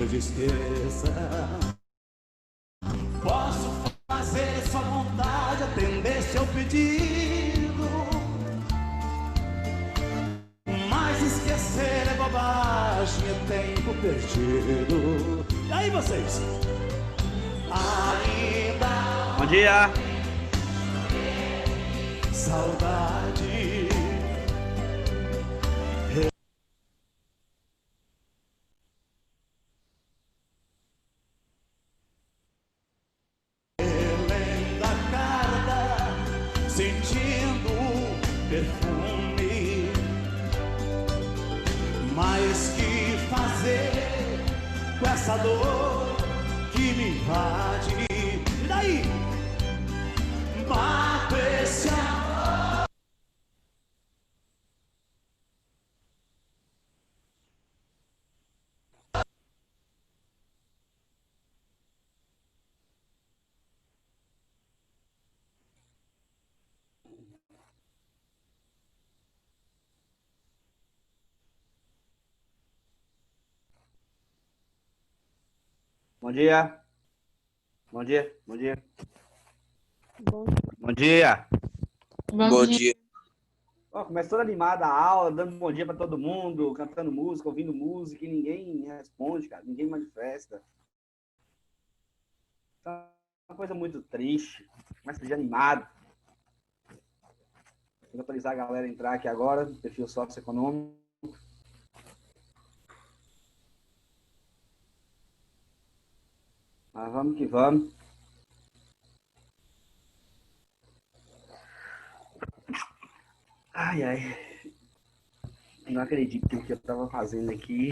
eu te esqueça. Posso fazer sua vontade, atender seu pedido, mas esquecer é bobagem, é tempo perdido. E aí vocês? Ainda Bom dia. Saudade. Relendo a carta, sentindo o perfume. Mas que fazer com essa dor que me invade? E daí? Mato esse amor. Bom dia. Bom dia. Bom dia. Bom, Bom dia. Bom dia. Ó, começou animada a aula, dando bom dia para todo mundo, cantando música, ouvindo música, e ninguém responde, cara, ninguém manifesta. Então, é uma coisa muito triste. Começa de animado. Vou autorizar a galera a entrar aqui agora, no perfil socioeconômico. Mas vamos que vamos. Ai, ai. Não acredito que o que eu estava fazendo aqui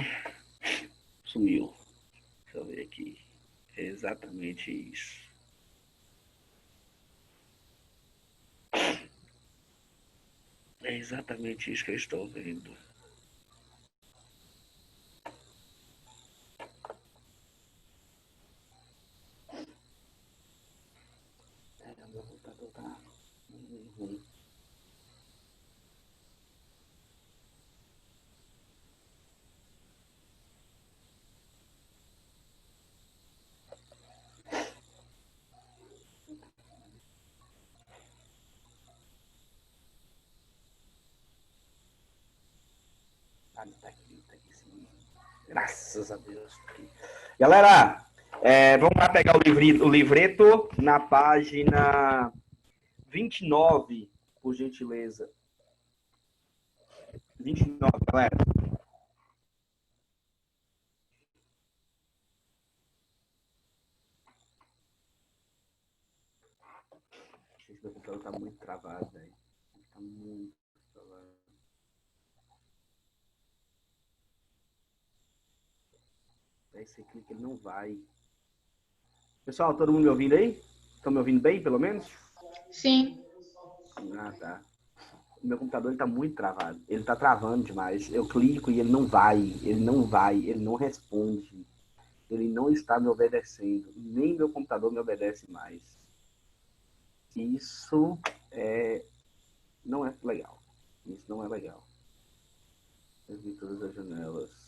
sumiu. Deixa eu ver aqui. É exatamente isso. É exatamente isso que eu estou vendo. Meu computador tá ruim. Ah, tá aqui sim. Graças a Deus. Galera, vamos lá pegar o livreto na página 29, por gentileza. 29, galera. Esse meu computador tá muito travado, velho. Tá muito travado. Esse clique ele não vai. Pessoal, todo mundo me ouvindo aí? Estão me ouvindo bem, pelo menos? Sim. Ah, tá. O meu computador ele tá muito travado. Ele tá travando demais. Eu clico e ele não vai. Ele não vai. Ele não responde. Ele não está me obedecendo. Nem meu computador me obedece mais. Isso não é legal. Isso não é legal. Eu vi todas as janelas.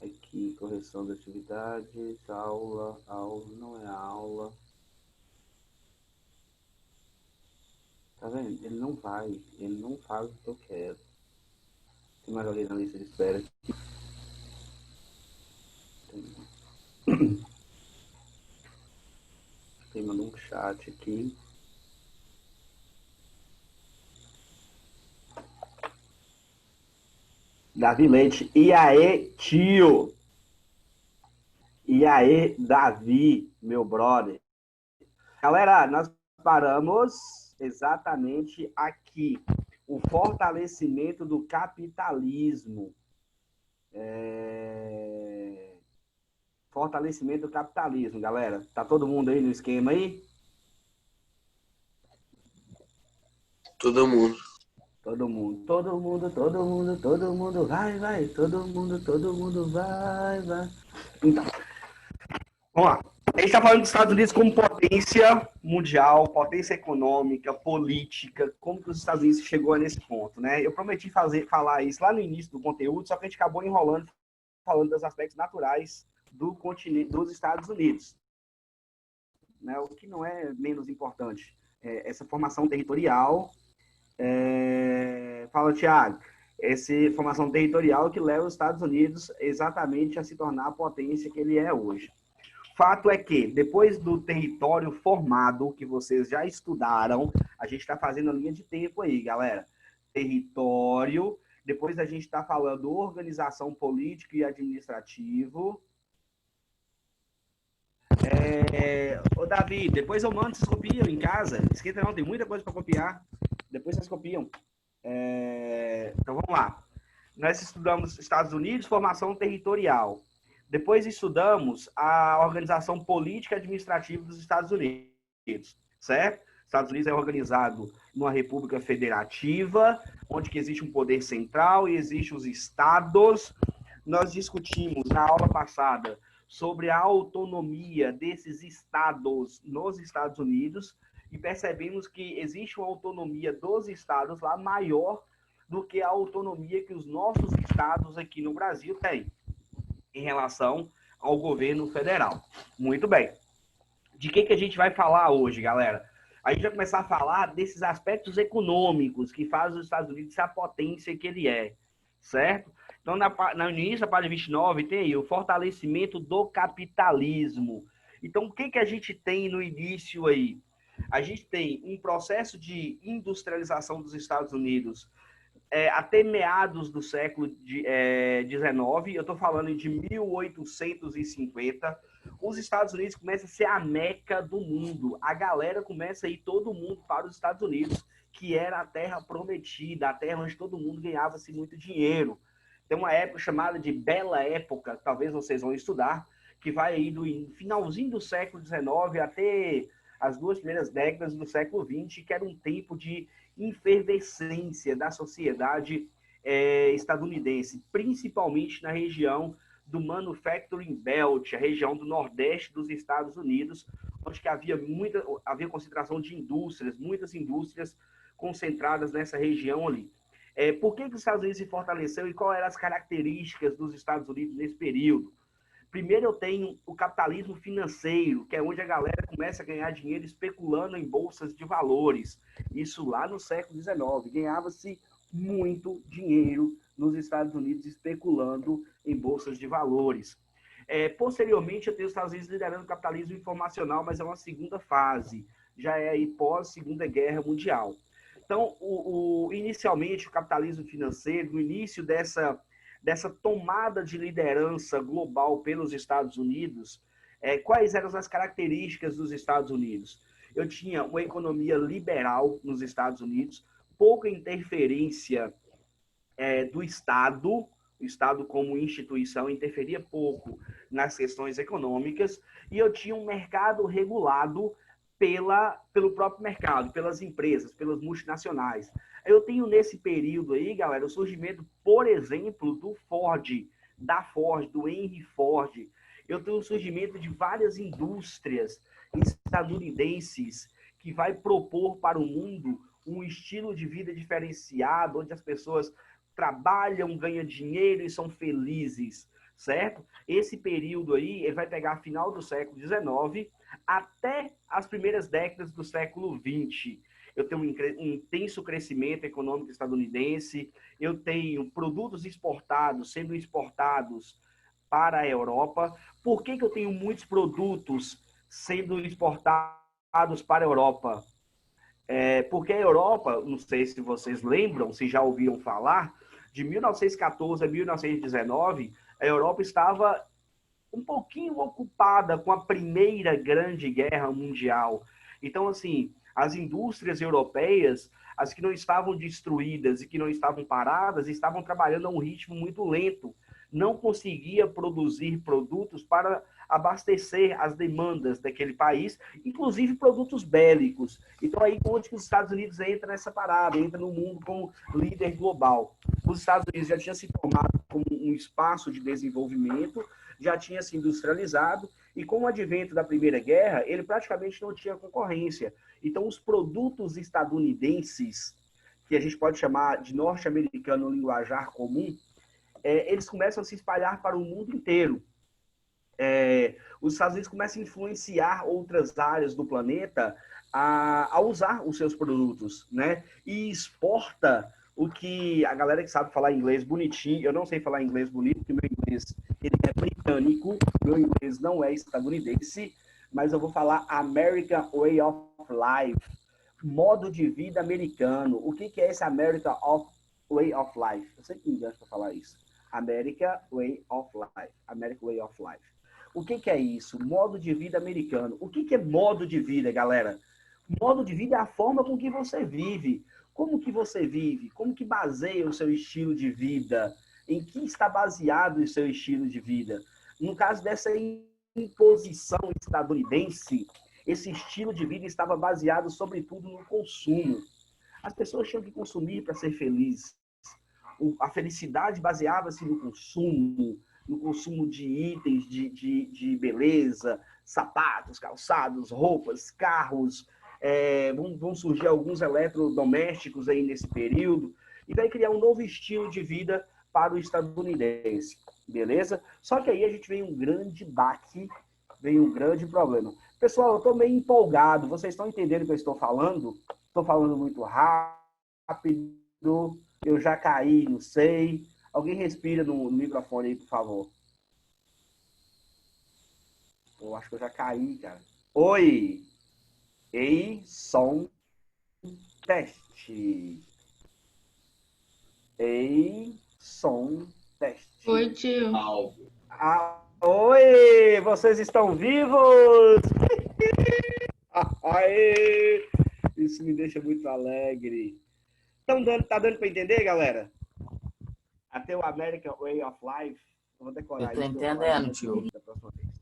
Aqui, correção de atividades, aula, não é aula. Tá vendo? Ele não vai, ele não faz o que eu quero. Tem mais alguém na lista de espera aqui? Tem mandou um chat aqui. Davi Leite. E aí, tio? E aí, Davi, meu brother? Galera, nós paramos exatamente aqui. O fortalecimento do capitalismo. Fortalecimento do capitalismo, galera. Tá todo mundo aí no esquema aí? Todo mundo. Todo mundo, todo mundo, todo mundo, todo mundo vai, vai. Todo mundo vai, vai. Então, vamos lá. A gente está falando dos Estados Unidos como potência mundial, potência econômica, política, como que os Estados Unidos chegou nesse ponto, né? Eu prometi falar isso lá no início do conteúdo, só que a gente acabou enrolando, falando dos aspectos naturais do continente, dos Estados Unidos, né? O que não é menos importante. Essa formação territorial, fala, Thiago, essa formação territorial que leva os Estados Unidos exatamente a se tornar a potência que ele é hoje. Fato é que, depois do território formado, que vocês já estudaram, a gente está fazendo a linha de tempo aí, galera. Território, depois a gente está falando organização política e administrativo. Ô, Davi, depois eu mando, vocês copiam em casa. Esquenta não, tem muita coisa para copiar. Depois vocês copiam. Então, vamos lá. Nós estudamos Estados Unidos, formação territorial. Depois estudamos a organização política e administrativa dos Estados Unidos, certo? Estados Unidos é organizado numa república federativa, onde que existe um poder central e existem os estados. Nós discutimos na aula passada sobre a autonomia desses estados nos Estados Unidos e percebemos que existe uma autonomia dos estados lá maior do que a autonomia que os nossos estados aqui no Brasil têm em relação ao governo federal. Muito bem. De que a gente vai falar hoje, galera? A gente vai começar a falar desses aspectos econômicos que fazem os Estados Unidos ser a potência que ele é, certo? Então, no início da página 29, tem aí o fortalecimento do capitalismo. Então, o que a gente tem no início aí? A gente tem um processo de industrialização dos Estados Unidos até meados do século XIX, eu estou falando de 1850, os Estados Unidos começam a ser a meca do mundo. A galera começa a ir todo mundo para os Estados Unidos, que era a terra prometida, a terra onde todo mundo ganhava-se muito dinheiro. Tem uma época chamada de Bela Época, talvez vocês vão estudar, que vai aí do finalzinho do século XIX até as 2 primeiras décadas do século XX, que era um tempo de efervescência da sociedade estadunidense, principalmente na região do Manufacturing Belt, a região do Nordeste dos Estados Unidos, onde que havia concentração de indústrias, muitas indústrias concentradas nessa região ali. Por que os Estados Unidos se fortaleceu e quais eram as características dos Estados Unidos nesse período? Primeiro eu tenho o capitalismo financeiro, que é onde a galera começa a ganhar dinheiro especulando em bolsas de valores. Isso lá no século XIX. Ganhava-se muito dinheiro nos Estados Unidos especulando em bolsas de valores. Posteriormente, eu tenho os Estados Unidos liderando o capitalismo informacional, mas é uma segunda fase. Já é aí pós-Segunda Guerra Mundial. Então, inicialmente, o capitalismo financeiro, no início dessa tomada de liderança global pelos Estados Unidos, quais eram as características dos Estados Unidos? Eu tinha uma economia liberal nos Estados Unidos, pouca interferência do Estado, o Estado como instituição interferia pouco nas questões econômicas, e eu tinha um mercado regulado pelo próprio mercado, pelas empresas, pelas multinacionais. Eu tenho nesse período aí, galera, o surgimento, por exemplo, do Henry Ford. Eu tenho o surgimento de várias indústrias estadunidenses que vai propor para o mundo um estilo de vida diferenciado, onde as pessoas trabalham, ganham dinheiro e são felizes, certo? Esse período aí, ele vai pegar final do século XIX até as primeiras décadas do século XX. Eu tenho um intenso crescimento econômico estadunidense, eu tenho produtos exportados sendo exportados para a Europa. Por que eu tenho muitos produtos sendo exportados para a Europa? Porque a Europa, não sei se vocês lembram, se já ouviram falar, de 1914 a 1919, a Europa estava um pouquinho ocupada com a Primeira Grande Guerra Mundial. Então, assim, as indústrias europeias, as que não estavam destruídas e que não estavam paradas, estavam trabalhando a um ritmo muito lento. Não conseguia produzir produtos para abastecer as demandas daquele país, inclusive produtos bélicos. Então, aí onde que os Estados Unidos entra nessa parada, entra no mundo como líder global. Os Estados Unidos já tinham se formado como um espaço de desenvolvimento, já tinha se industrializado, e com o advento da Primeira Guerra, ele praticamente não tinha concorrência. Então, os produtos estadunidenses, que a gente pode chamar de norte-americano no linguajar comum, eles começam a se espalhar para o mundo inteiro. Os Estados Unidos começam a influenciar outras áreas do planeta a usar os seus produtos, né? E exporta o que a galera que sabe falar inglês bonitinho, eu não sei falar inglês bonito, porque meu inglês ele é britânico, meu inglês não é estadunidense, mas eu vou falar American Way of Life, modo de vida americano. O que é esse American Way of Life? Eu sei que em inglês para falar isso. American Way of Life. American Way of Life. O que é isso? Modo de vida americano. O que é modo de vida, galera? Modo de vida é a forma com que você vive. Como que você vive? Como que baseia o seu estilo de vida? Em que está baseado o seu estilo de vida? No caso dessa imposição estadunidense, esse estilo de vida estava baseado, sobretudo, no consumo. As pessoas tinham que consumir para ser felizes. A felicidade baseava-se no consumo de itens de beleza, sapatos, calçados, roupas, carros. Vão surgir alguns eletrodomésticos aí nesse período, e vai criar um novo estilo de vida para o estadunidense, beleza? Só que aí a gente vem um grande baque, vem um grande problema. Pessoal, eu estou meio empolgado, vocês estão entendendo o que eu estou falando? Estou falando muito rápido, eu já caí, não sei. Alguém respira no microfone aí, por favor. Eu acho que eu já caí, cara. Oi! Ei, som, teste. Ei, som, teste. Oi, tio. Oi! Vocês estão vivos? Aê! Isso me deixa muito alegre. Tá dando para entender, galera? Até o American Way of Life. Eu vou decorar isso. Eu tô entendendo, tio. Da próxima vez.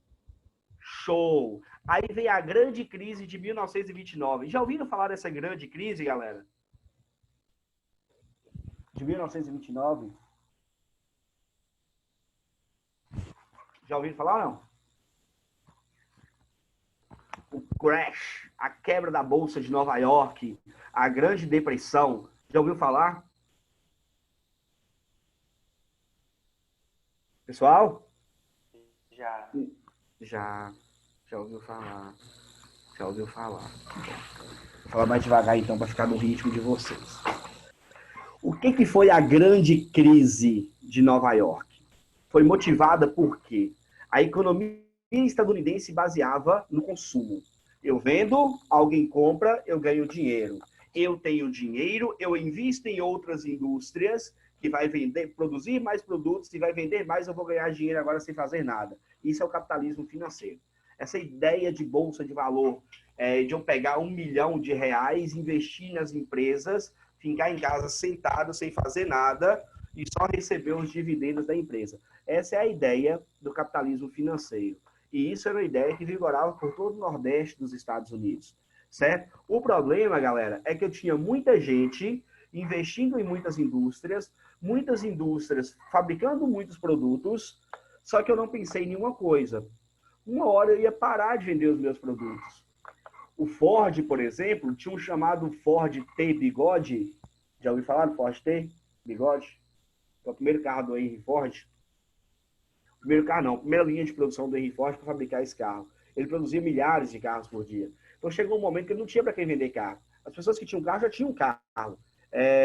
Show! Aí vem a grande crise de 1929. Já ouviram falar dessa grande crise, galera? De 1929? Já ouviram falar ou não? O crash, a quebra da Bolsa de Nova York, a Grande Depressão. Já ouviu falar? Pessoal? Já ouviu falar. Já ouviu falar. Vou falar mais devagar então para ficar no ritmo de vocês. O que foi a grande crise de Nova York? Foi motivada por quê? A economia estadunidense baseava no consumo. Eu vendo, alguém compra, eu ganho dinheiro. Eu tenho dinheiro, eu invisto em outras indústrias que vai vender, produzir mais produtos e vai vender mais, eu vou ganhar dinheiro agora sem fazer nada. Isso é o capitalismo financeiro. Essa ideia de bolsa de valor, de eu pegar R$1 milhão, investir nas empresas, ficar em casa sentado sem fazer nada e só receber os dividendos da empresa. Essa é a ideia do capitalismo financeiro. E isso era uma ideia que vigorava por todo o Nordeste dos Estados Unidos, certo? O problema, galera, é que eu tinha muita gente investindo em muitas indústrias fabricando muitos produtos, só que eu não pensei em nenhuma coisa. Uma hora eu ia parar de vender os meus produtos. O Ford, por exemplo, tinha um chamado Ford T Bigode. Já ouviu falar do Ford T Bigode? É o primeiro carro do Henry Ford. Primeiro carro não, primeira linha de produção do Henry Ford para fabricar esse carro. Ele produzia milhares de carros por dia. Então chegou um momento que ele não tinha para quem vender carro. As pessoas que tinham carro já tinham carro.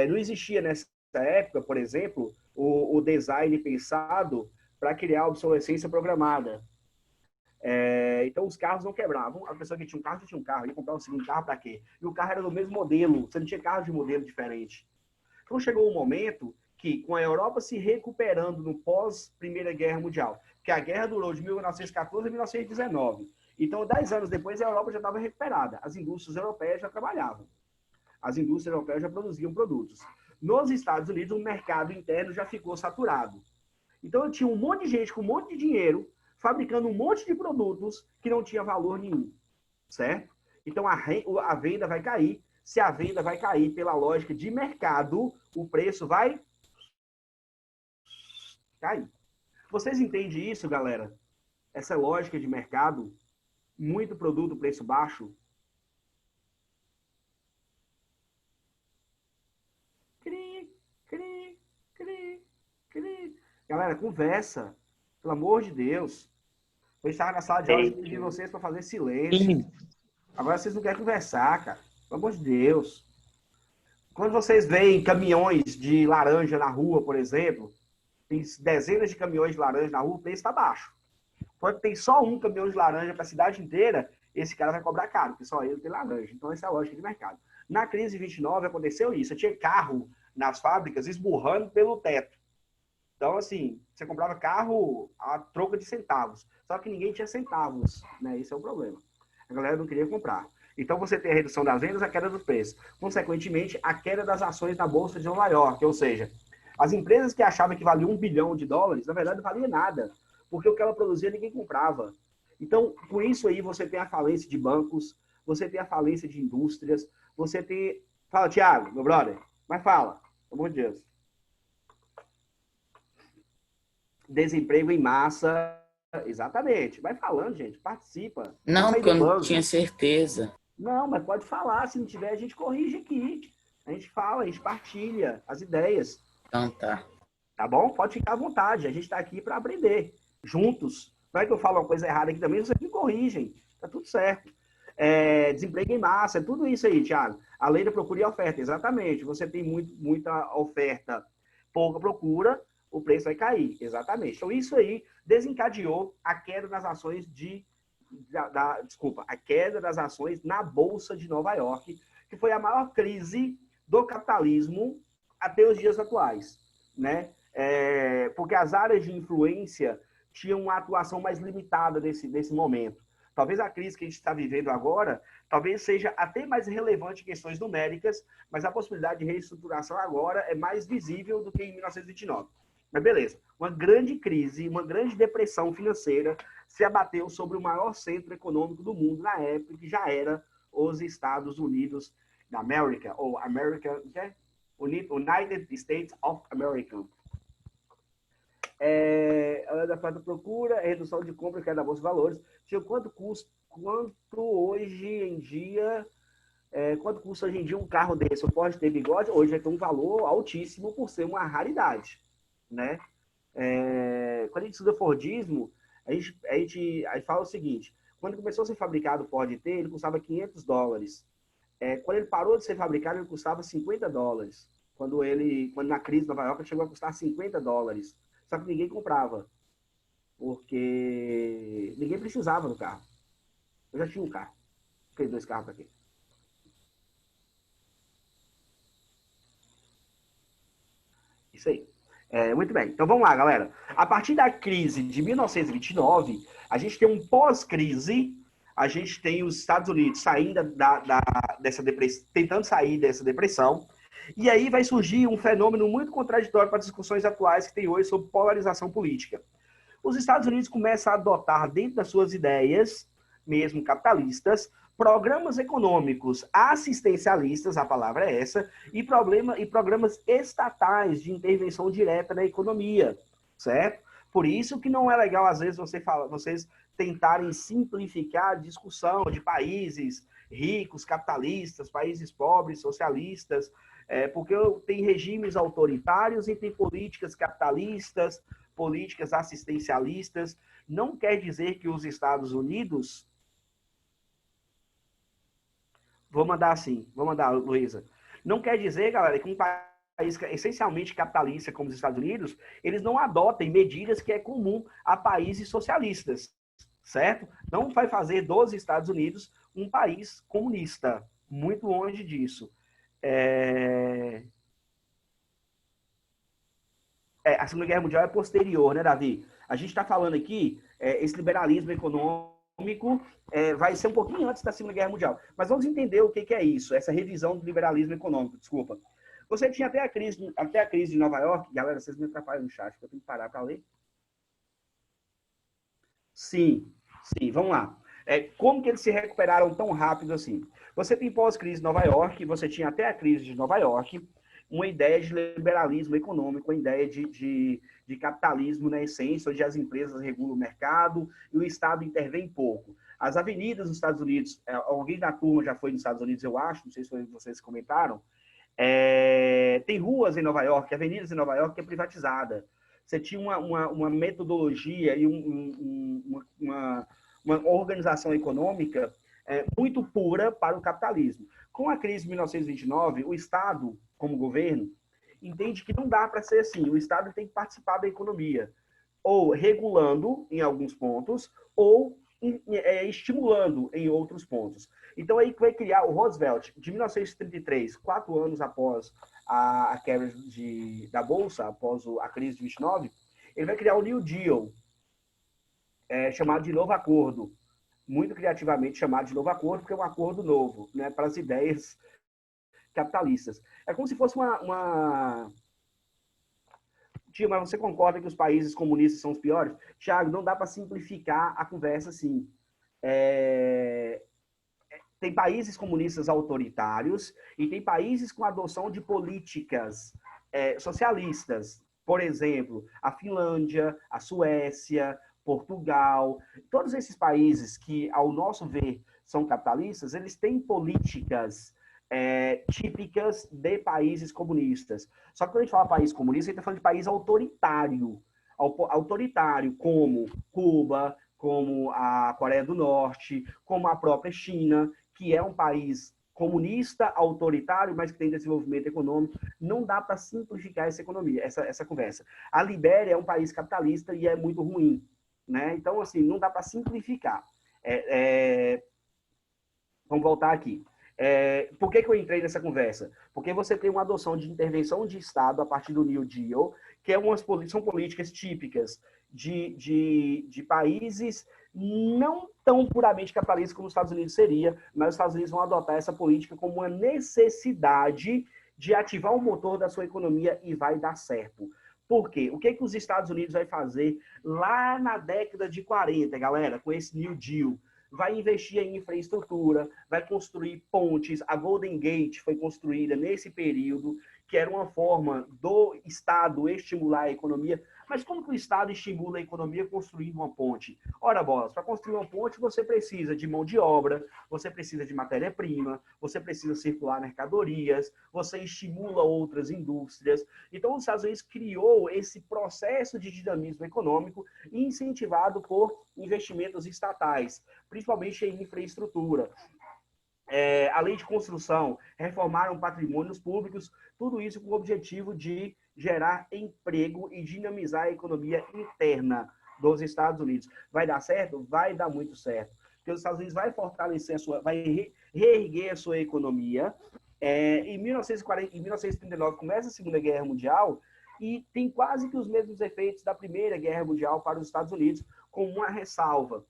Não existia nessa época, por exemplo, o design pensado para criar a obsolescência programada. Então os carros não quebravam. A pessoa que tinha um carro já tinha um carro. Ia comprar um segundo carro para quê? E o carro era do mesmo modelo. Você não tinha carro de modelo diferente. Então chegou um momento que, com a Europa se recuperando no pós-Primeira Guerra Mundial, que a guerra durou de 1914 a 1919. Então, 10 anos depois, a Europa já estava recuperada. As indústrias europeias já trabalhavam. As indústrias europeias já produziam produtos. Nos Estados Unidos, o mercado interno já ficou saturado. Então, eu tinha um monte de gente com um monte de dinheiro fabricando um monte de produtos que não tinha valor nenhum, certo? Então, a venda vai cair. Se a venda vai cair pela lógica de mercado, o preço vai cair. Vocês entendem isso, galera? Essa lógica de mercado, muito produto, preço baixo. Cri, cri, cri, cri. Galera, conversa. Pelo amor de Deus. Eu estava na sala de aula e pedi vocês para fazer silêncio. Agora vocês não querem conversar, cara. Pelo amor de Deus. Quando vocês veem caminhões de laranja na rua, por exemplo, tem dezenas de caminhões de laranja na rua, o preço está baixo. Quando tem só um caminhão de laranja para a cidade inteira, esse cara vai cobrar caro, porque só ele tem laranja. Então, essa é a lógica de mercado. Na crise de 29 aconteceu isso. Tinha carro nas fábricas esburrando pelo teto. Então, assim, você comprava carro a troca de centavos. Só que ninguém tinha centavos, né? Esse é o problema. A galera não queria comprar. Então, você tem a redução das vendas, a queda do preço. Consequentemente, a queda das ações na Bolsa de Nova York. Ou seja, as empresas que achavam que valiam $1 bilhão, na verdade, não valia nada. Porque o que ela produzia, ninguém comprava. Então, com isso aí, você tem a falência de bancos, você tem a falência de indústrias, você tem... Fala, Thiago, meu brother. Mas fala, pelo amor de Deus. Desemprego em massa. Exatamente. Vai falando, gente. Participa. Não, porque eu não tinha certeza. Não, mas pode falar. Se não tiver, a gente corrige aqui. A gente fala, a gente partilha as ideias. Então tá. Tá bom? Pode ficar à vontade. A gente está aqui para aprender. Juntos. Não é que eu falo uma coisa errada aqui também, vocês me corrigem. Tá tudo certo. Desemprego em massa, é tudo isso aí, Thiago. A lei da procura e oferta, exatamente. Você tem muita oferta, pouca procura, o preço vai cair, exatamente. Então, isso aí desencadeou a queda das ações a queda das ações na Bolsa de Nova York, que foi a maior crise do capitalismo até os dias atuais, né? Porque as áreas de influência tinham uma atuação mais limitada nesse momento. Talvez a crise que a gente está vivendo agora, talvez seja até mais relevante em questões numéricas, mas a possibilidade de reestruturação agora é mais visível do que em 1929. Mas beleza, uma grande crise, uma grande depressão financeira se abateu sobre o maior centro econômico do mundo na época, que já era os Estados Unidos da América, ou United States of America. A da falta procura, a redução de compra que é da Bolsa de Valores. Quanto custa hoje em dia um carro desse? O Ford ter bigode hoje vai ter um valor altíssimo por ser uma raridade, né? Quando a gente estuda Fordismo, a gente fala o seguinte: quando começou a ser fabricado o Ford T, ele custava $500. Quando ele parou de ser fabricado, ele custava $50. Quando na crise de Nova York, ele chegou a custar $50. Só que ninguém comprava, porque ninguém precisava do carro. Eu já tinha um carro. Fiquei 2 carros aqui. Isso aí. Muito bem. Então vamos lá, galera. A partir da crise de 1929, a gente tem um pós-crise, a gente tem os Estados Unidos saindo dessa depressão, tentando sair dessa depressão. E aí vai surgir um fenômeno muito contraditório para as discussões atuais que tem hoje sobre polarização política. Os Estados Unidos começam a adotar, dentro das suas ideias, mesmo capitalistas, programas econômicos assistencialistas, a palavra é essa, e programas estatais de intervenção direta na economia, certo? Por isso que não é legal, às vezes, vocês tentarem simplificar a discussão de países ricos, capitalistas, países pobres, socialistas, porque tem regimes autoritários e tem políticas capitalistas, políticas assistencialistas. Não quer dizer que os Estados Unidos... Vou mandar, Luísa. Não quer dizer, galera, que um país essencialmente capitalista como os Estados Unidos, eles não adotem medidas que é comum a países socialistas, certo? Não vai fazer dos Estados Unidos um país comunista. Muito longe disso. A Segunda Guerra Mundial é posterior, né, Davi? A gente está falando aqui, esse liberalismo econômico vai ser um pouquinho antes da Segunda Guerra Mundial. Mas vamos entender o que é isso, essa revisão do liberalismo econômico, desculpa. Você tinha até a crise de Nova York, galera, vocês me atrapalham no chat, eu tenho que parar para ler. Sim, vamos lá. Como que eles se recuperaram tão rápido assim? Você tem pós-crise de Nova York, você tinha até a crise de Nova York, uma ideia de liberalismo econômico, uma ideia de capitalismo na essência, onde as empresas regulam o mercado e o Estado intervém pouco. As avenidas nos Estados Unidos, alguém da turma já foi nos Estados Unidos, eu acho, não sei se vocês comentaram, tem ruas em Nova York, avenidas em Nova York que é privatizada. você tinha uma metodologia e uma organização econômica muito pura para o capitalismo. Com a crise de 1929, o Estado, como governo, entende que não dá para ser assim. O Estado tem que participar da economia, ou regulando em alguns pontos, ou estimulando em outros pontos. Então, aí que vai criar o Roosevelt, de 1933, 4 anos após a quebra da Bolsa, após a crise de 29, ele vai criar o New Deal, chamado de Novo Acordo, muito criativamente chamado de Novo Acordo, porque é um acordo novo, né, para as ideias capitalistas. É como se fosse Tio, mas você concorda que os países comunistas são os piores? Tiago, não dá para simplificar a conversa assim. Tem países comunistas autoritários e tem países com adoção de políticas socialistas. Por exemplo, a Finlândia, a Suécia, Portugal. Todos esses países que, ao nosso ver, são capitalistas, eles têm políticas típicas de países comunistas. Só que quando a gente fala país comunista, a gente está falando de país autoritário. Autoritário, como Cuba, como a Coreia do Norte, como a própria China, que é um país comunista, autoritário, mas que tem desenvolvimento econômico. Não dá para simplificar essa economia, essa conversa. A Libéria é um país capitalista e é muito ruim, né? Então, assim, não dá para simplificar. Vamos voltar aqui. Por que eu entrei nessa conversa? Porque você tem uma adoção de intervenção de Estado a partir do New Deal, que são políticas típicas de países não tão puramente capitalistas como os Estados Unidos seria, mas os Estados Unidos vão adotar essa política como uma necessidade de ativar o motor da sua economia e vai dar certo. Por quê? O que os Estados Unidos vai fazer lá na década de 40, galera, com esse New Deal? Vai investir em infraestrutura, vai construir pontes. A Golden Gate foi construída nesse período, que era uma forma do Estado estimular a economia. Mas como que o Estado estimula a economia construindo uma ponte? Ora, bolas, para construir uma ponte você precisa de mão de obra, você precisa de matéria-prima, você precisa circular mercadorias, você estimula outras indústrias. Então, os Estados Unidos criou esse processo de dinamismo econômico incentivado por investimentos estatais, principalmente em infraestrutura. A lei de construção, reformaram patrimônios públicos, tudo isso com o objetivo de gerar emprego e dinamizar a economia interna dos Estados Unidos. Vai dar certo? Vai dar muito certo. Porque os Estados Unidos vai fortalecer vai reerguer a sua economia. Em 1939 começa a Segunda Guerra Mundial e tem quase que os mesmos efeitos da Primeira Guerra Mundial para os Estados Unidos, com uma ressalva.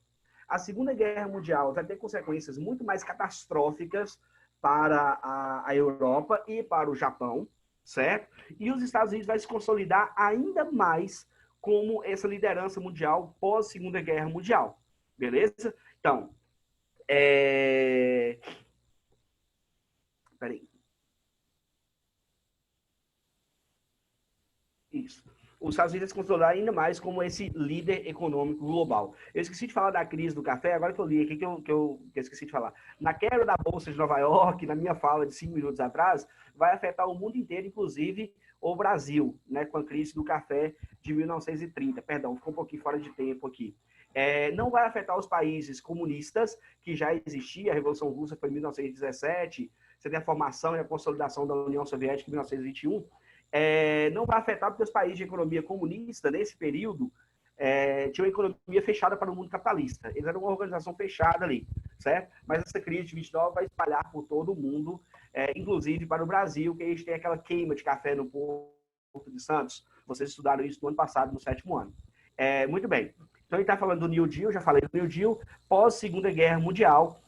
A Segunda Guerra Mundial vai ter consequências muito mais catastróficas para a Europa e para o Japão, certo? E os Estados Unidos vai se consolidar ainda mais como essa liderança mundial pós-Segunda Guerra Mundial, beleza? Então, peraí. Isso. Os Estados Unidos se consolidar ainda mais como esse líder econômico global. Eu esqueci de falar da crise do café, agora que eu li aqui, que eu esqueci de falar. Na quebra da Bolsa de Nova York, na minha fala de 5 minutos atrás, vai afetar o mundo inteiro, inclusive o Brasil, né, com a crise do café de 1930. Perdão, ficou um pouquinho fora de tempo aqui. Não vai afetar os países comunistas, que já existia, a Revolução Russa foi em 1917, você tem a formação e a consolidação da União Soviética em 1921, não vai afetar porque os países de economia comunista, nesse período, tinham uma economia fechada para o mundo capitalista. Eles eram uma organização fechada ali, certo? Mas essa crise de 29 vai espalhar por todo o mundo, inclusive para o Brasil, que a gente tem aquela queima de café no Porto de Santos. Vocês estudaram isso no ano passado, no 7º ano. Muito bem. Então, a gente está falando do New Deal, já falei do New Deal, pós-Segunda Guerra Mundial,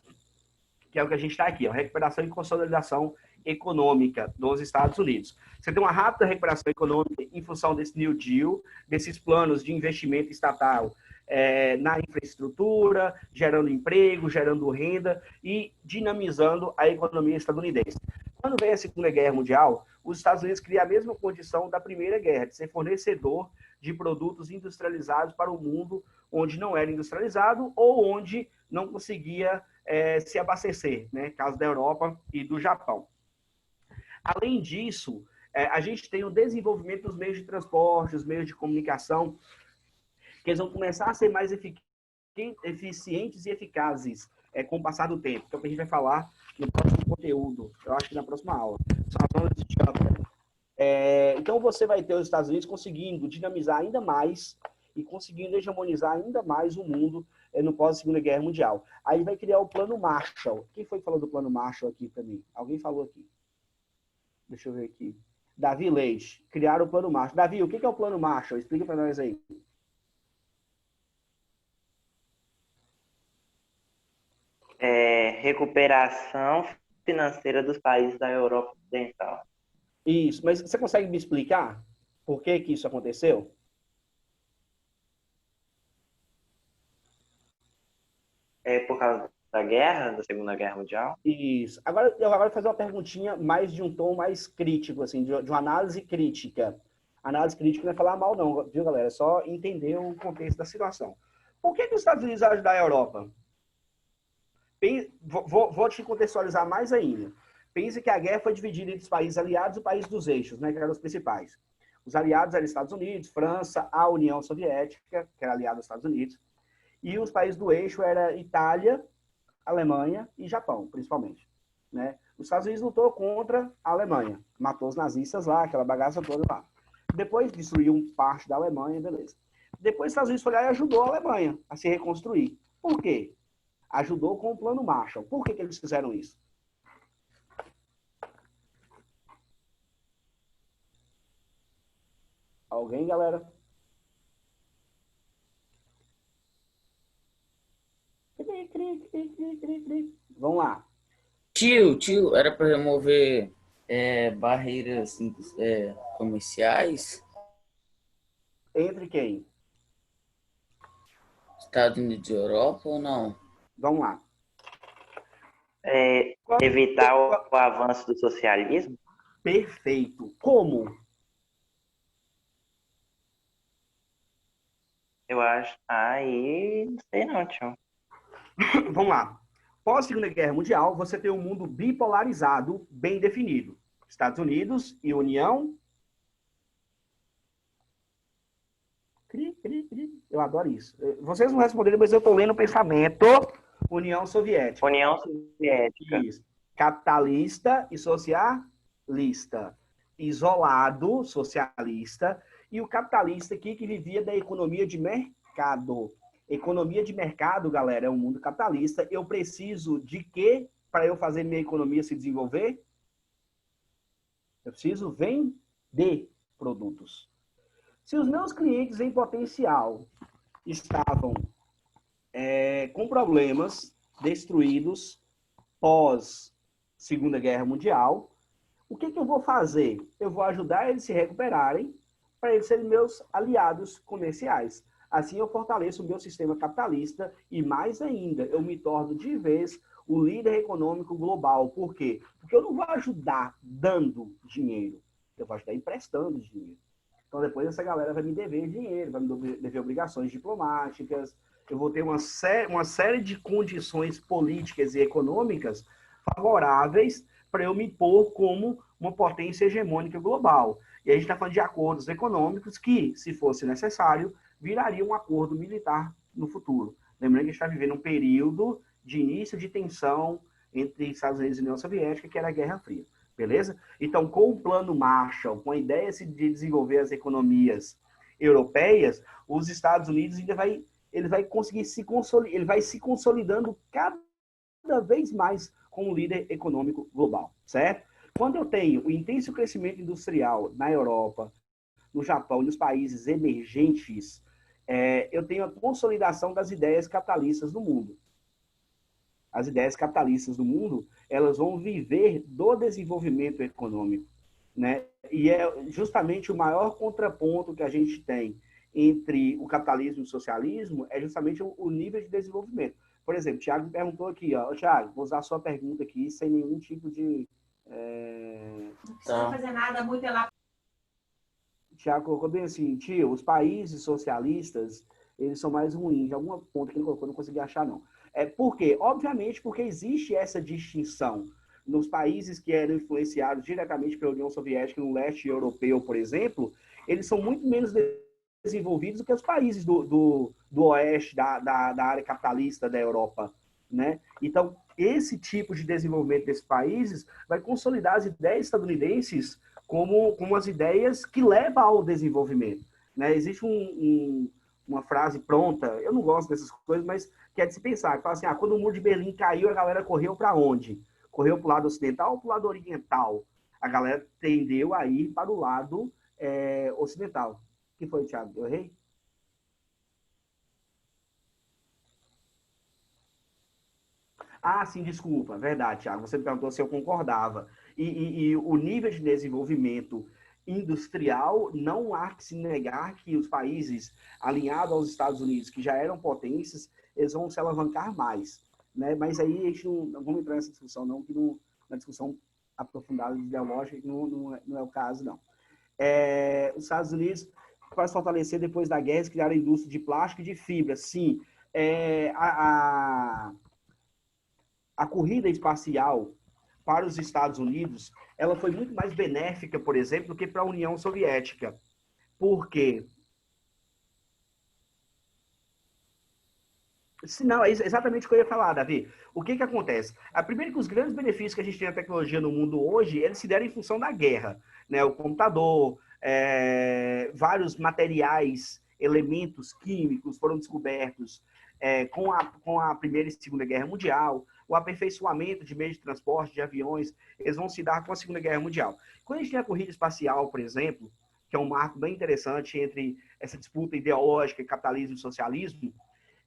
que é o que a gente está aqui, a recuperação e consolidação econômica dos Estados Unidos. Você tem uma rápida recuperação econômica em função desse New Deal, desses planos de investimento estatal na infraestrutura, gerando emprego, gerando renda e dinamizando a economia estadunidense. Quando vem a Segunda Guerra Mundial, os Estados Unidos criam a mesma condição da Primeira Guerra, de ser fornecedor de produtos industrializados para o mundo onde não era industrializado ou onde não conseguia se abastecer, né? Caso da Europa e do Japão. Além disso, a gente tem o desenvolvimento dos meios de transporte, os meios de comunicação, que eles vão começar a ser mais eficientes e eficazes com o passar do tempo. Então, a gente vai falar no próximo conteúdo, eu acho que na próxima aula. São as zonas de Chopper. Então, você vai ter os Estados Unidos conseguindo dinamizar ainda mais e conseguindo hegemonizar ainda mais o mundo no pós-Segunda Guerra Mundial. Aí vai criar o Plano Marshall. Quem foi que falou do Plano Marshall aqui para mim? Alguém falou aqui. Deixa eu ver aqui. Davi Leite. Criaram o Plano Marshall. Davi, o que é o Plano Marshall? Explica para nós aí. Recuperação financeira dos países da Europa Ocidental. Isso, mas você consegue me explicar por que isso aconteceu? Por causa da guerra, da Segunda Guerra Mundial? Isso. Agora, eu vou fazer uma perguntinha mais de um tom mais crítico, assim, de uma análise crítica. Análise crítica não é falar mal, não, viu, galera? É só entender o contexto da situação. Por que os Estados Unidos ajudam a Europa? Vou te contextualizar mais ainda. Pense que a guerra foi dividida entre os países aliados e o país dos eixos, né, que eram os principais. Os aliados eram Estados Unidos, França, a União Soviética, que era aliada aos Estados Unidos, e os países do eixo eram Itália, Alemanha e Japão, principalmente. Né? Os Estados Unidos lutou contra a Alemanha, matou os nazistas lá, aquela bagaça toda lá. Depois destruiu parte da Alemanha, beleza. Depois os Estados Unidos foi lá e ajudou a Alemanha a se reconstruir. Por quê? Ajudou com o Plano Marshall. Por que eles fizeram isso? Alguém, galera? Vamos lá. Tio, era para remover barreiras comerciais? Entre quem? Estados Unidos e Europa ou não? Vamos lá. Evitar o avanço do socialismo? Perfeito. Como? Eu acho. Aí, não sei não, tio. Vamos lá. Pós-Segunda Guerra Mundial, você tem um mundo bipolarizado, bem definido. Estados Unidos e União. Eu adoro isso. Vocês não responderam, mas eu estou lendo o pensamento. União Soviética. União Soviética. Isso. Capitalista e socialista. Isolado, socialista. E o capitalista aqui que vivia da economia de mercado. Economia de mercado, galera, é um mundo capitalista. Eu preciso de quê para eu fazer minha economia se desenvolver? Eu preciso vender produtos. Se os meus clientes em potencial estavam com problemas, destruídos, pós Segunda Guerra Mundial, o que eu vou fazer? Eu vou ajudar eles a se recuperarem para eles serem meus aliados comerciais. Assim eu fortaleço o meu sistema capitalista e, mais ainda, eu me torno de vez o líder econômico global. Por quê? Porque eu não vou ajudar dando dinheiro, eu vou ajudar emprestando dinheiro. Então depois essa galera vai me dever dinheiro, vai me dever obrigações diplomáticas, eu vou ter uma série de condições políticas e econômicas favoráveis para eu me pôr como uma potência hegemônica global. E a gente está falando de acordos econômicos que, se fosse necessário, viraria um acordo militar no futuro. Lembrando que a gente está vivendo um período de início de tensão entre Estados Unidos e União Soviética, que era a Guerra Fria. Beleza? Então, com o Plano Marshall, com a ideia de desenvolver as economias europeias, os Estados Unidos ele vai conseguir ele vai se consolidando cada vez mais como líder econômico global, certo? Quando eu tenho o intenso crescimento industrial na Europa, no Japão e nos países emergentes, eu tenho a consolidação das ideias capitalistas no mundo. As ideias capitalistas do mundo, elas vão viver do desenvolvimento econômico, né? E é justamente o maior contraponto que a gente tem entre o capitalismo e o socialismo, é justamente o nível de desenvolvimento. Por exemplo, o Thiago me perguntou aqui, ó, Thiago, vou usar a sua pergunta aqui sem nenhum tipo de... Não precisa fazer nada muito elaborado. Thiago colocou bem assim, tio, os países socialistas, eles são mais ruins. De alguma ponta que ele colocou, não consegui achar, não. Por quê? Obviamente, porque existe essa distinção. nos países que eram influenciados diretamente pela União Soviética, no leste europeu, por exemplo, eles são muito menos desenvolvidos do que os países do oeste, da área capitalista da Europa, né? Então, esse tipo de desenvolvimento desses países vai consolidar as ideias estadunidenses como as ideias que levam ao desenvolvimento, né? Existe uma frase pronta, eu não gosto dessas coisas, mas que é de se pensar, que fala assim, quando o muro de Berlim caiu, a galera correu para onde? Correu para o lado ocidental ou para o lado oriental? A galera tendeu a ir para o lado ocidental. O que foi, Thiago? Eu errei? Sim, desculpa. Verdade, Thiago. Você me perguntou se eu concordava. E o nível de desenvolvimento industrial, não há que se negar que os países alinhados aos Estados Unidos, que já eram potências, eles vão se alavancar mais, né? Mas aí a gente não vamos entrar nessa discussão, não, que não, na discussão aprofundada ideológica, que não é o caso, não. Os Estados Unidos, para se fortalecer depois da guerra, eles criaram a indústria de plástico e de fibra. Sim, a corrida espacial para os Estados Unidos, ela foi muito mais benéfica, por exemplo, do que para a União Soviética. Por quê? Não, é exatamente o que eu ia falar, Davi. O que acontece? Primeiro que os grandes benefícios que a gente tem na tecnologia no mundo hoje, eles se deram em função da guerra, né? O computador, vários materiais, elementos químicos foram descobertos com a Primeira e Segunda Guerra Mundial, o aperfeiçoamento de meios de transporte, de aviões, eles vão se dar com a Segunda Guerra Mundial. Quando a gente tem a corrida espacial, por exemplo, que é um marco bem interessante entre essa disputa ideológica, capitalismo e socialismo,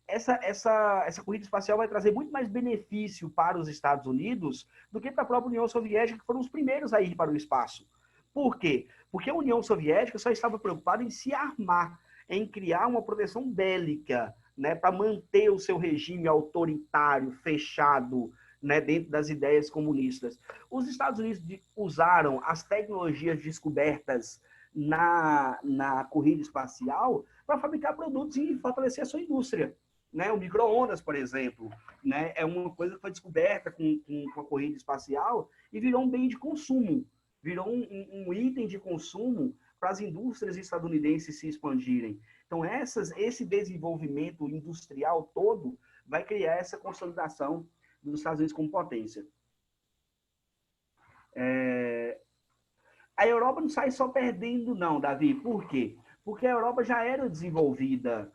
essa corrida espacial vai trazer muito mais benefício para os Estados Unidos do que para a própria União Soviética, que foram os primeiros a ir para o espaço. Por quê? Porque a União Soviética só estava preocupada em se armar, em criar uma proteção bélica, né, para manter o seu regime autoritário, fechado, né, dentro das ideias comunistas. Os Estados Unidos usaram as tecnologias descobertas na corrida espacial para fabricar produtos e fortalecer a sua indústria. Né? O micro-ondas, por exemplo, né? É uma coisa que foi descoberta com a corrida espacial e virou um bem de consumo, virou um item de consumo para as indústrias estadunidenses se expandirem. Então, esse desenvolvimento industrial todo vai criar essa consolidação dos Estados Unidos como potência. A Europa não sai só perdendo, não, Davi. Por quê? Porque a Europa já era desenvolvida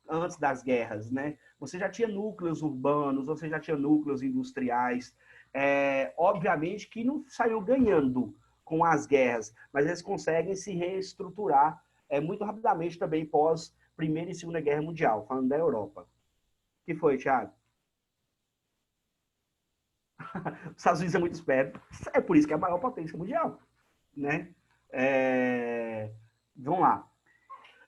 antes das guerras, né? Você já tinha núcleos urbanos, você já tinha núcleos industriais. Obviamente que não saiu ganhando com as guerras, mas eles conseguem se reestruturar muito rapidamente também pós Primeira e Segunda Guerra Mundial, falando da Europa. O que foi, Thiago? Os Estados Unidos é muito esperto, é por isso que é a maior potência mundial, né? Vamos lá.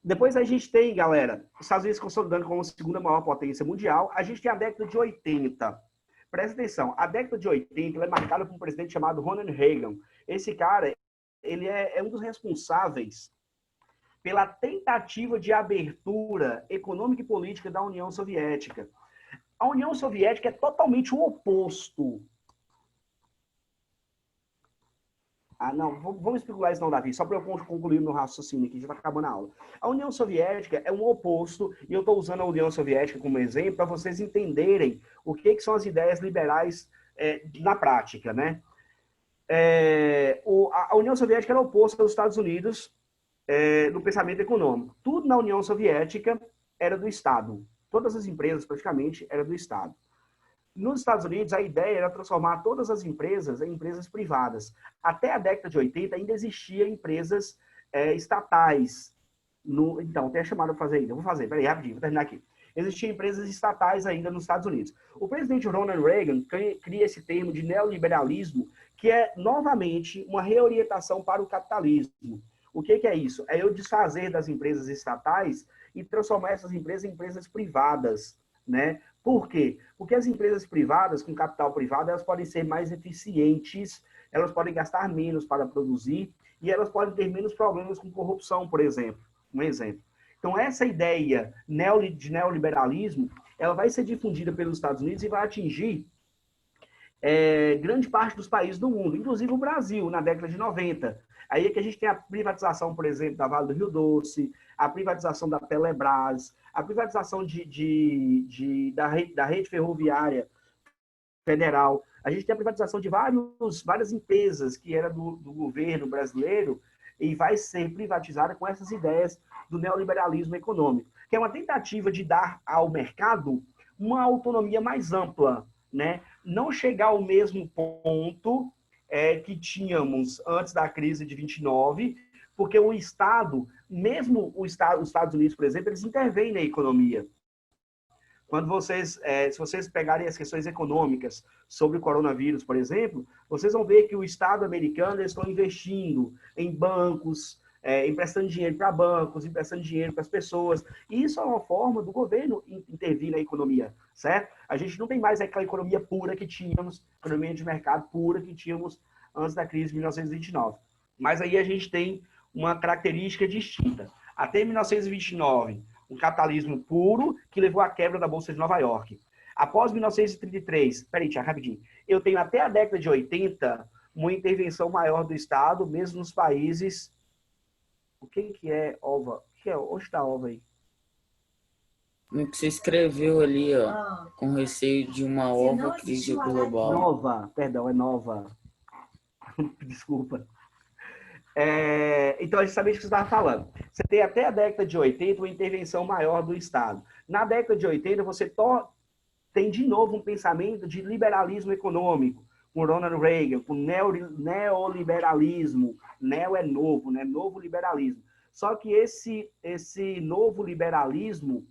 Depois a gente tem, galera, os Estados Unidos consolidando como a segunda maior potência mundial. A gente tem a década de 80. Presta atenção, a década de 80 ela é marcada por um presidente chamado Ronald Reagan. Esse cara, ele é um dos responsáveis pela tentativa de abertura econômica e política da União Soviética. A União Soviética é totalmente o oposto. Não, vamos especular isso não, Davi, só para eu concluir meu raciocínio aqui, já está acabando a aula. A União Soviética é um oposto, e eu estou usando a União Soviética como exemplo para vocês entenderem o que são as ideias liberais na prática, né? A União Soviética era oposta aos Estados Unidos no pensamento econômico. Tudo na União Soviética era do Estado. Todas as empresas, praticamente, eram do Estado. Nos Estados Unidos, a ideia era transformar todas as empresas em empresas privadas. Até a década de 80, ainda existiam empresas estatais. Então, tem a chamada para fazer ainda. Eu vou fazer, peraí, rapidinho, vou terminar aqui. Existiam empresas estatais ainda nos Estados Unidos. O presidente Ronald Reagan cria esse termo de neoliberalismo, que é, novamente, uma reorientação para o capitalismo. O que é isso? É eu desfazer das empresas estatais e transformar essas empresas em empresas privadas, né? Por quê? Porque as empresas privadas, com capital privado, elas podem ser mais eficientes, elas podem gastar menos para produzir e elas podem ter menos problemas com corrupção, por exemplo. Um exemplo. Então, essa ideia de neoliberalismo, ela vai ser difundida pelos Estados Unidos e vai atingir grande parte dos países do mundo, inclusive o Brasil, na década de 90. Aí é que a gente tem a privatização, por exemplo, da Vale do Rio Doce, a privatização da Telebrás, a privatização da rede ferroviária federal. A gente tem a privatização de várias empresas que era do governo brasileiro e vai ser privatizada com essas ideias do neoliberalismo econômico, que é uma tentativa de dar ao mercado uma autonomia mais ampla, né? Não chegar ao mesmo ponto que tínhamos antes da crise de 29, porque o Estado, mesmo os Estados Unidos, por exemplo, eles intervêm na economia. Quando se vocês pegarem as questões econômicas sobre o coronavírus, por exemplo, vocês vão ver que o Estado americano está investindo em bancos, emprestando dinheiro para bancos, emprestando dinheiro para as pessoas. E isso é uma forma do governo intervir na economia, certo? A gente não tem mais aquela economia pura que tínhamos, economia de mercado pura que tínhamos antes da crise de 1929. Mas aí a gente tem uma característica distinta. Até 1929, um capitalismo puro que levou à quebra da Bolsa de Nova York. Após 1933, peraí, Tiago, rapidinho, eu tenho até a década de 80 uma intervenção maior do Estado, mesmo nos países... O que é OVA? Onde está a OVA aí? No que você escreveu ali, ó, com receio de uma nova crise global. Nova, perdão, é nova. Desculpa. Então, é justamente o que você estava falando. Você tem até a década de 80 uma intervenção maior do Estado. Na década de 80, você tem de novo um pensamento de liberalismo econômico, com Ronald Reagan, com neoliberalismo. Neo é novo, né? Novo liberalismo. Só que esse novo liberalismo,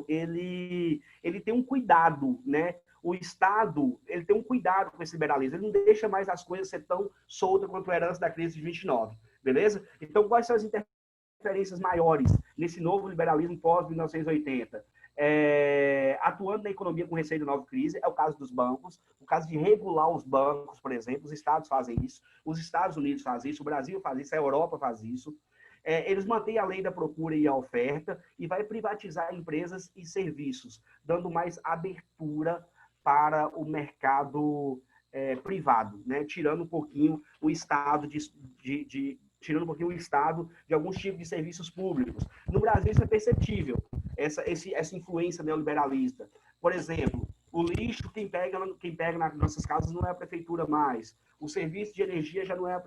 ele tem um cuidado, né? O Estado, ele tem um cuidado com esse liberalismo, ele não deixa mais as coisas ser tão soltas quanto era antes da crise de 29, beleza? Então, quais são as interferências maiores nesse novo liberalismo pós-1980? Atuando na economia com receio de nova crise, é o caso dos bancos, o caso de regular os bancos, por exemplo, os estados fazem isso, os Estados Unidos fazem isso, o Brasil faz isso, a Europa faz isso. Eles mantêm a lei da procura e a oferta e vai privatizar empresas e serviços, dando mais abertura para o mercado privado, né? Tirando um pouquinho o Estado tirando um pouquinho o Estado de alguns tipos de serviços públicos. No Brasil isso é perceptível, essa influência neoliberalista. Por exemplo, o lixo, quem pega nas nossas casas não é a prefeitura mais. O serviço de energia já não é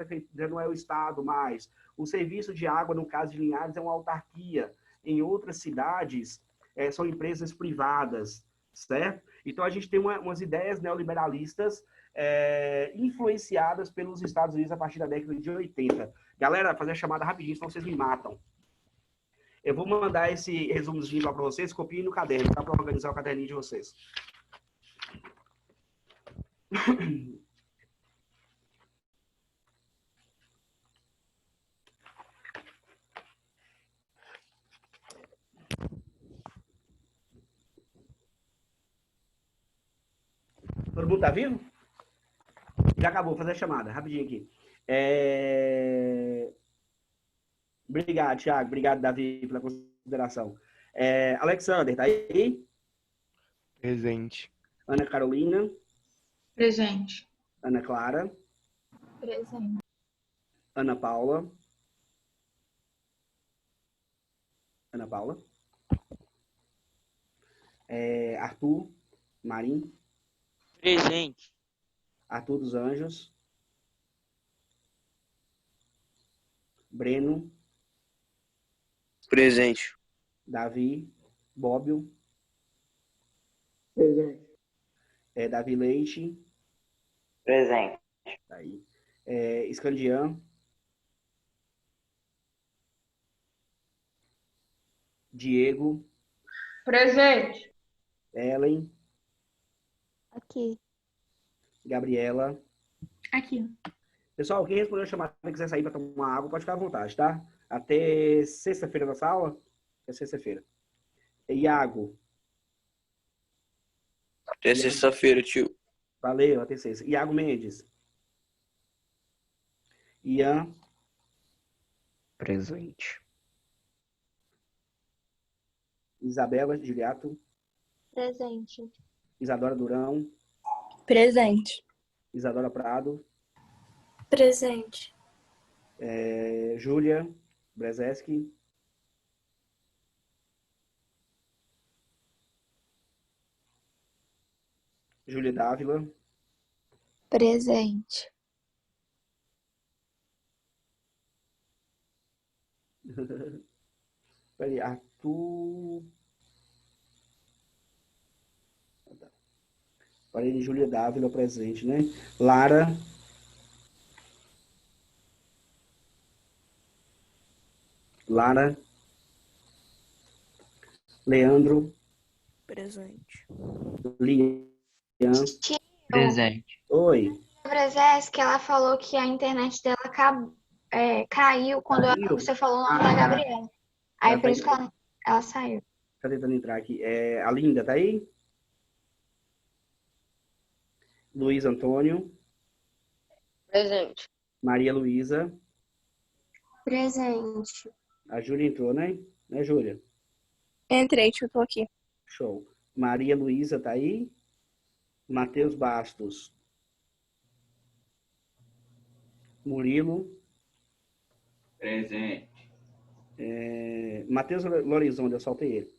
o Estado mais. O serviço de água, no caso de Linhares, é uma autarquia. Em outras cidades, são empresas privadas, certo? Então, a gente tem umas ideias neoliberalistas influenciadas pelos Estados Unidos a partir da década de 80. Galera, fazer a chamada rapidinho, senão vocês me matam. Eu vou mandar esse resumozinho para vocês, copiem no caderno, tá? Para organizar o caderninho de vocês. Todo mundo tá vivo? Já acabou, vou fazer a chamada, rapidinho aqui. Obrigado, Thiago. Obrigado, Davi, pela consideração. Alexander, tá aí? Presente. Ana Carolina. Presente. Ana Clara. Presente. Ana Paula. Ana Paula. Arthur. Marim. Presente. Arthur dos Anjos. Breno. Presente. Davi. Bóbio. Presente. Davi Leite. Presente. Tá aí. Escandian. Diego. Presente. Ellen. Aqui. Gabriela. Aqui. Pessoal, quem respondeu a chamada e quiser sair para tomar água, pode ficar à vontade, tá? Até sexta-feira na sala. Até sexta-feira. Iago. Até sexta-feira, tio. Valeu, até sexta. Iago Mendes. Ian. Presente. Isabela Giliato. Presente. Isadora Durão. Presente. Isadora Prado. Presente. Júlia Brezeski. Júlia Dávila. Presente. Peraí, Arthur. Parei de Júlia Dávila presente, né? Lara. Lara. Leandro. Presente. Lian. Presente. Oi. Que ela falou que a internet dela caiu quando Caiu? você falou o nome da Gabriela. Aí Ela por tá isso que ela saiu. Tá tentando entrar aqui. A Linda tá aí? Luiz Antônio. Presente. Maria Luísa. Presente. A Júlia entrou, né? Né, Júlia? Entrei, tio, tô aqui. Show. Maria Luísa tá aí? Matheus Bastos. Murilo. Presente. Matheus Lorizonde, eu saltei ele.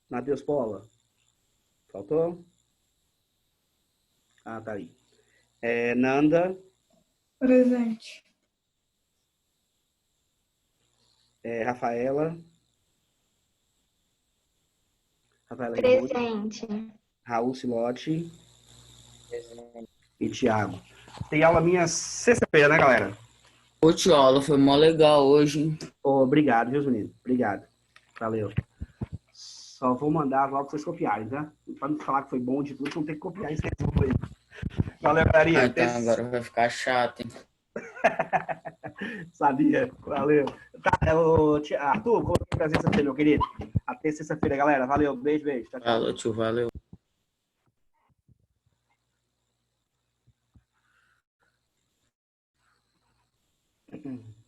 Matheus Paula. Faltou? Ah, tá aí. Nanda. Presente. Rafaela. Rafaela Presente. Raul Silotti. E Thiago. Tem aula minha sexta-feira, né, galera? Ô, tio, a aula foi mó legal hoje, hein? Obrigado, viu, menino? Obrigado. Valeu. Só vou mandar logo pra vocês copiarem, tá? Pra não falar que foi bom de tudo, não tem que copiar isso aí. Valeu, galerinha. Então agora vai ficar chato, hein? Sabia. Valeu. Tá, Arthur, coloquei pra sexta-feira, meu querido. Até sexta-feira, galera. Valeu. Beijo, beijo. Tchau, tchau. Falou, tio, valeu. Uhum.